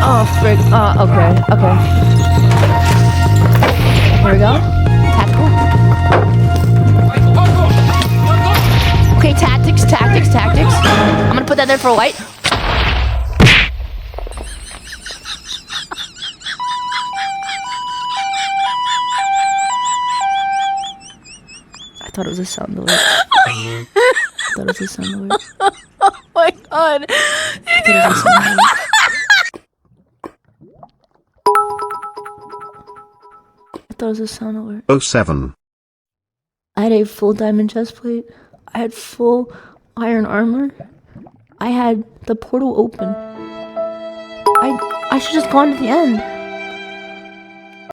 Oh, frig. Okay. Here we go. Tactical. Okay, tactics. I'm gonna put that there for a white. I thought it was a sound alert. Oh my god. I thought it was a sound alert. 07. I had a full diamond chest plate. I had full iron armor. I had the portal open. I should just gone to the end.